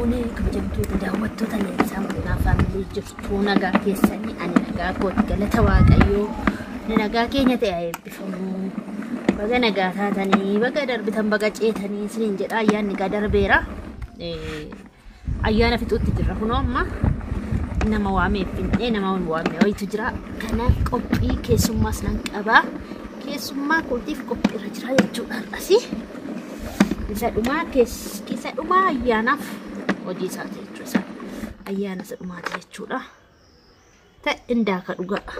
fuune kabajamtoota daawwattoota leensaa mul'inaa faamilii jirtu nagaa keessanii ani nagaa kooti galata waaqayyoo nagaa keenya ta'e eebbifamu baga nagaa taatanii baga darbitan baga ceetanii isiniin jedha ayyaanni gaa darbeera ayyaana fixuutti jirra kunoo amma nama waamee fin'ee nama waamee wayitu jira kanaaf qophii keessummaas nan qabaa keessummaa kootiif qophii irra jira jechuudha asii Kisa dhuma ayyaanaaf hojii isaati jechuudha. Ayyaana isa dhumaati jechuudha. Ta'e indaaka dhugaa.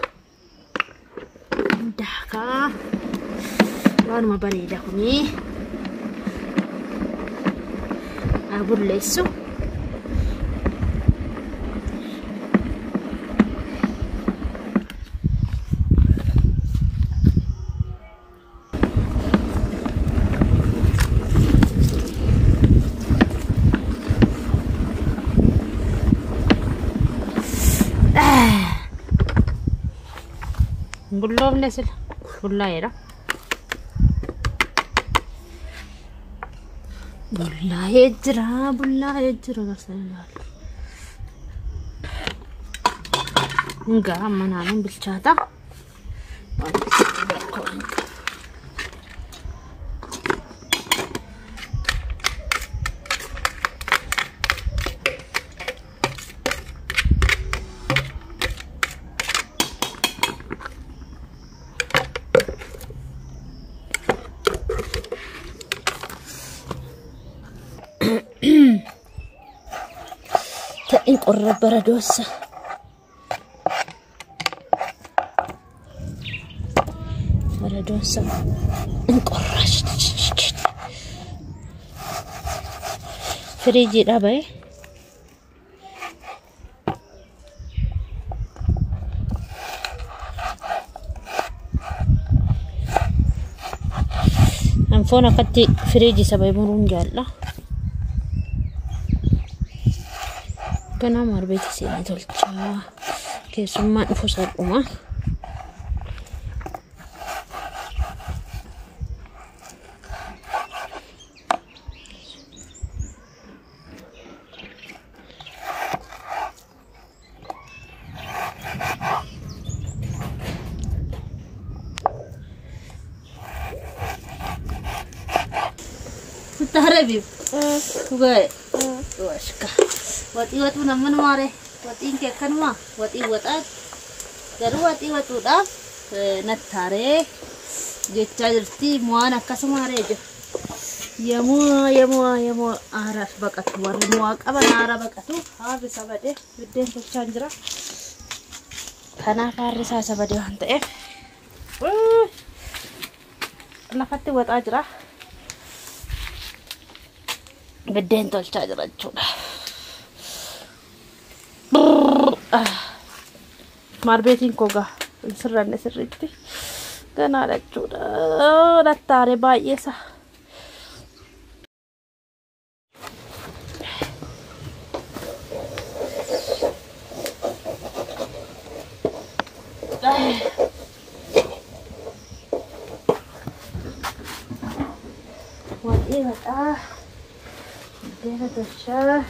Indaaka waanuma bareeda kuni abulleessu. Gullo nesel gulla era bulla ejra gasal nga mananun bilchata إن قرب بردوسة إن قرشت فريجي رابعي أنفونا قدي فريجي سبعي مرون جالة كنا مربيتي سيني تولجا كيسوما نفوسات أمه تهربي وقاي واشكا واتي واتو نمن ماره واتي إنك كنوا واتي واتات كرو واتي واتو دا نتاري جتة جرتي موانا كسماره جو يمو عارف بكتو ورمواك أبا نارا بكتو ها بسبده بدين تشانجرا خنا فارسا سبده هنتة نفتي وات أجرا بدين تشانجرا جودا ماربيتين كوغا سرنا سرتي كنا لجودا نتاري بايسا وادي ودا دينا تشا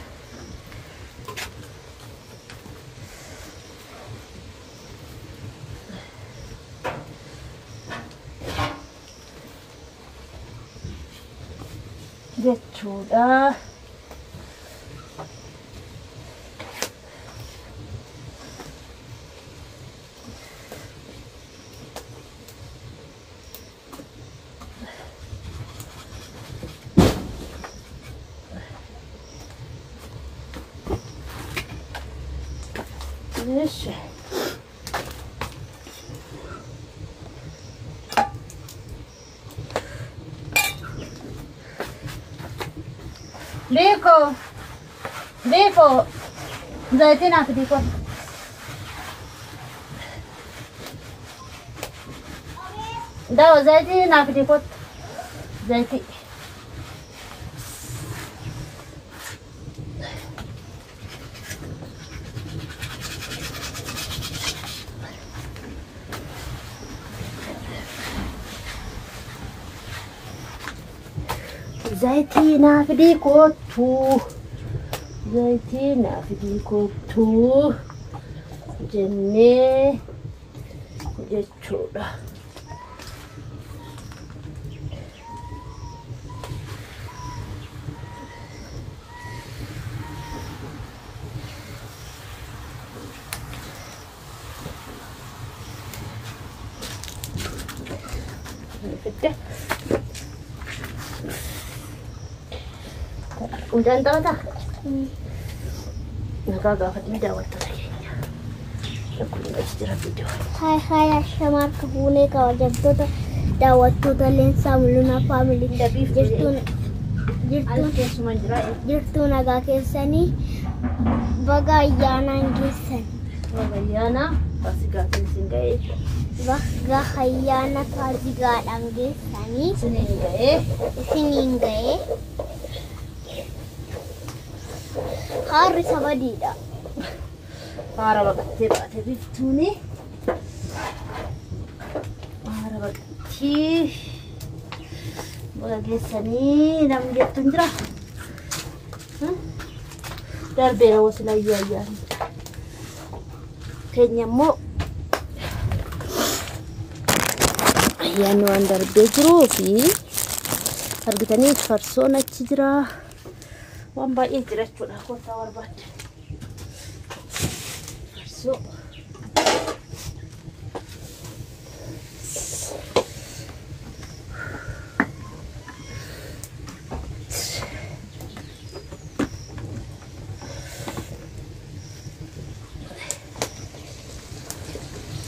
jechuudha ماشي देखो जायती नाक देखो दाओ जायती नाक देखो जायती زيتي نافدي كوتو زيتي نافدي كوتو جنة جتشودا udah tahu tak? Nak agak video waktu lagi. Aku nak istirahat video. Hai Ashamar kahune ka jaddo ta dawattu ta lensa muluna family jirtu naga kesani baga yana ngisan Bagayana pasti gatin singgai. baga hayana tarbiga dangesani sininggae hari sabadida Para bagatti baate bittuuni. Para bagatti bagageessanii namni jettuun jira. Darbeera wasila ayyaayaan. Keenya immoo ayyaanni waan darbee jiruu fi argitanii farsoon achi jira. Waan baay'ee jira jechuudha kottaa barbaadde. So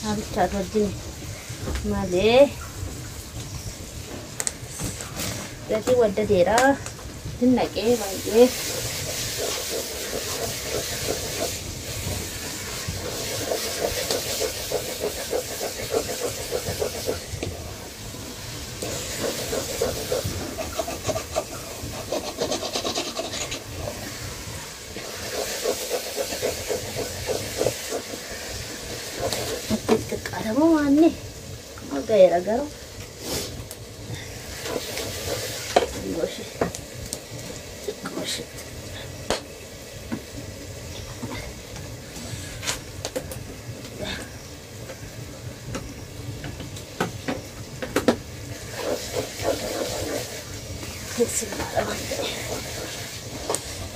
habitat wajjin malee gatii wadda deeraa dinnaqee baay'ee Kamu mana? Agak ya garo. Goshi. Goshi.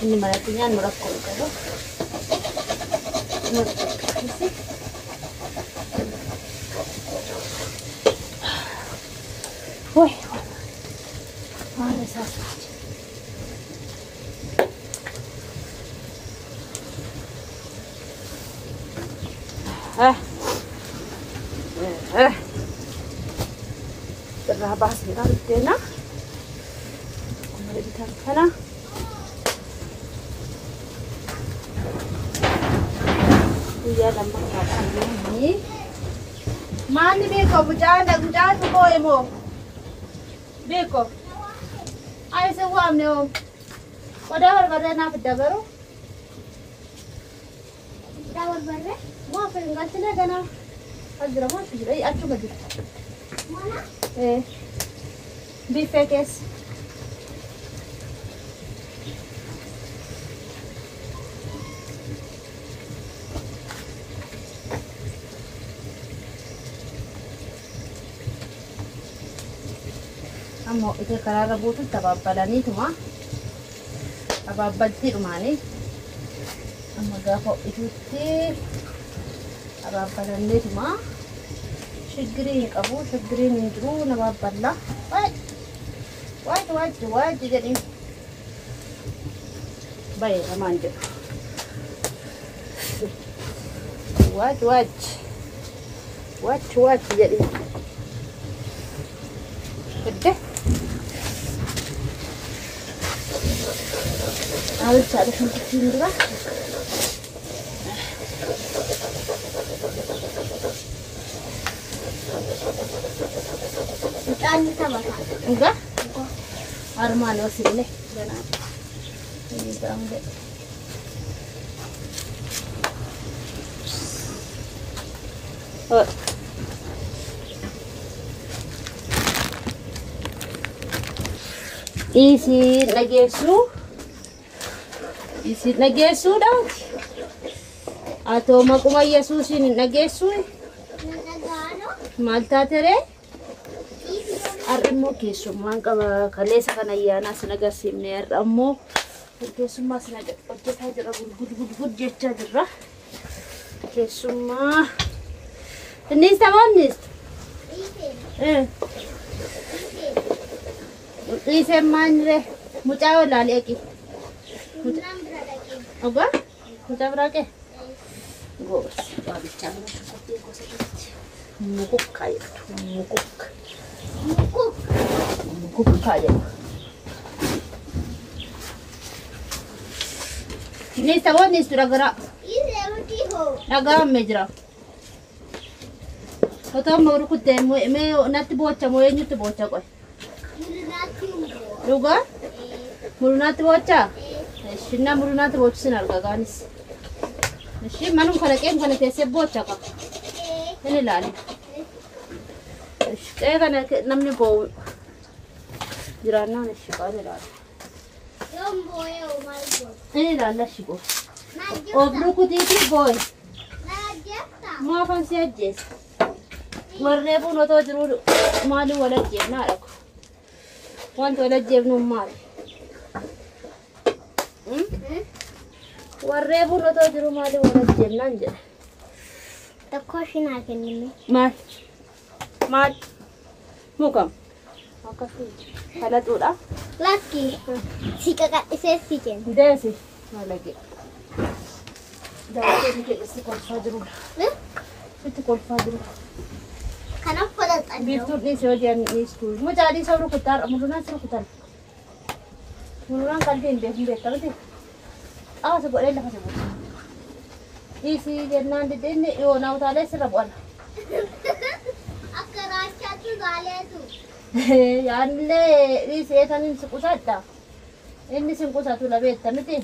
Ini malatinya merakol kalau. Woi, mana satu? Terabas kita na. Kembali kita sana. Iya lambang kapan ini? Mani beko bujanda bujanda boy mo. Beko. Ayo sewam ne om. Padahal badana pedabaro. dawar barre Mau apa yang ganti na dana? Adra mau sudah. Acu baju. mana Beef case. Amo itu karena butuh tababbalanii tuma tababbalti dhumaanii amma gaafa ituutti tababbalannee tuma shiggirii hin qabu shiggiriin hin jiru nababballa waajji jedhin baye lamaan jedhu waajji jedhin gede harus ada sedikit juga. Tanya sama kan? Enggak? Armano sini. Ini bang deh. Oh. Isi lagi su. Isin dhageessuudhaan atoo maquma Yesuusiin hin dhageessuu maal taateree har'a immoo keessummaan qaba kaleessa kan ayyaanaa sin agarsiifne har'a immoo keessummaa sin hojjetaa jira gulgud jechaa jirra keessummaa innis tamoonnis dhiiseen maanire mucaa olaalee eegi ogaa mucaa biraa qee goos baabichaa bira shukkatee gosa jirti mukukkaa jedhu mukukkaa jedhu innis tamoonnis dura garaa dhagaa ammee jira otoo amma rukuttee mee natti boocha moo eenyutti boocha qoy dhugaa murunaatti boochaa shinna murunaatti boochisin arga gaanis ishi manum kana qeem kana teessee boocha qaba hin ilaali ishi qee kana namni boo'u jiraannaan ishi qaan ilaali hin ilaalla ishi boo of rukutiiti boo'e maafan si ajjeesa warreebuun otoo jiruu maaliin wal ajjeefnaa dhagu wanti wal ajjeefnuun maali warreebuun otoo jiruu maaliin wal ajjeefnaan jedhe tokko shinaa kennime maal mukam akkasii kalaxuudha lakki si qaqadhisee si kenna deesi malage daawwatee kee itti kolfaa jirudha itti kolfaa jirudha kanaaf fudhatan biiftuun dhiisee hojii ani dhiistu mucaa dhiisee rukutaa mudunaan si rukutan mudunaan qalbii hin beeku beektamati xaawasa godhee lafa si buusa dhiisii jennaan diddiinni yoonaa utaalee sirra bu'ana akka raachaatti gaaleetu yaanillee dhiisee kan hin siqusadha inni sin qusatu labeettamiti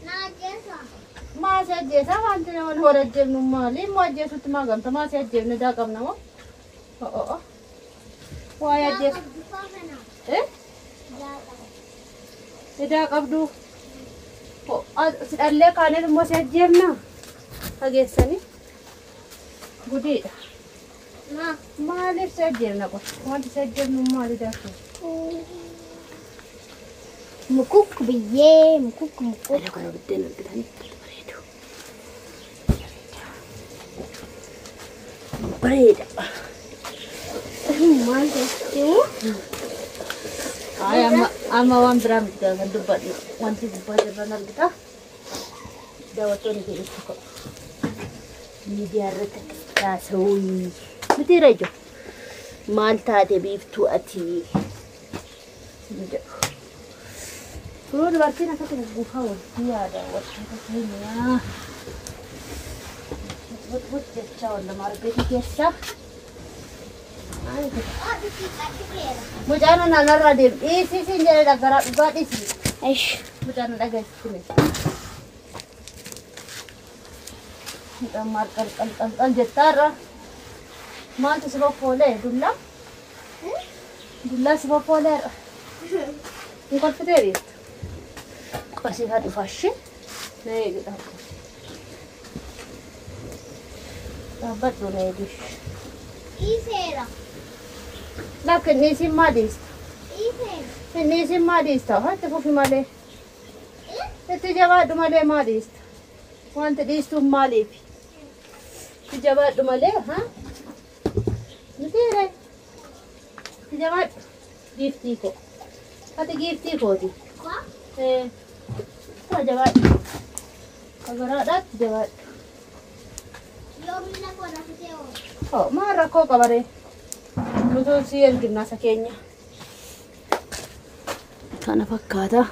naajjeesa maasi ajjeesaa wanti nama wal ajjeefnu maali immoo ajjeesutti maa gamta maasi ajjeefne daa qabna moo waa ajjeesu idaa qabdu sidhallee kaaneen immoo si ajjeefna dhageessanii gudiidha maaliif si ajjeefna qofa wanti si ajjeefnu maali daakuu mukuk biyyee mukuk Ada kalau betul betul beredu. Beredu. mantap Ay ama wan beram kita ngedubat wanti dubat benar kita. Dawatun ke itu kok. Ini dia retek tasui. Betul aja. Malta de beef tu ati. Turun berarti nak tu buka dia ada waktu ni ya. Buat jecah orang market jecah. Mujana nana radim. Isi jadi dah gerak buat isi. Aish Mujana dah guys sini. Kita market kan jetara. Mal tu sebab pole dulu. Dulu sebab pole. Engkau pederi. Kasih satu fashion. Nih kita. Dapat tu nih dish. isera Nak ni si madis. isera Ni si madis tau. Hati kopi male. Itu jawab tu male madis. Want dis tu male. Itu jawab tu male, ha? Nanti re. Itu jawab gifti ko. Hati gifti ko di. kok Kau jawab. Agar ada jawab. yoomina kona fiteo Oh, marah kok kabare. Lutu siyan gimna sa Kenya. Kana fakkaata.